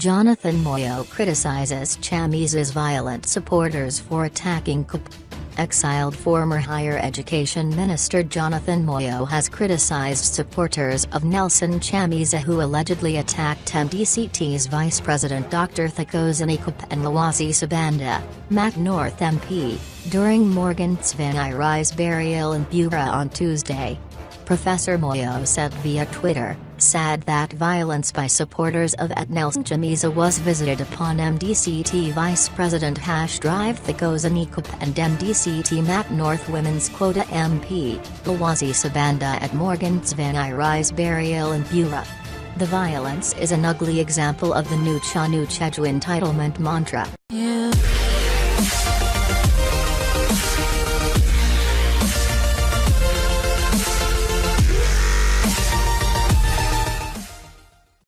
Jonathan Moyo criticizes Chamisa's violent supporters for attacking CUP. Exiled former Higher Education Minister Jonathan Moyo has criticized supporters of Nelson Chamisa who allegedly attacked MDCT's Vice President Dr. Thekozani CUP and Lawasi Sabanda, Matt North MP, during Morgan Tsvangirai burial in Bura on Tuesday. Professor Moyo said via Twitter, "Sad that violence by supporters of Nelson Chamisa was visited upon MDCT Vice President #Drive Thekozani CUP and MDCT Matt North Women's Quota MP, Lawasi Sabanda at Morgan Tsvangirai burial in Bura. The violence is an ugly example of the Nucha Nucheju entitlement mantra."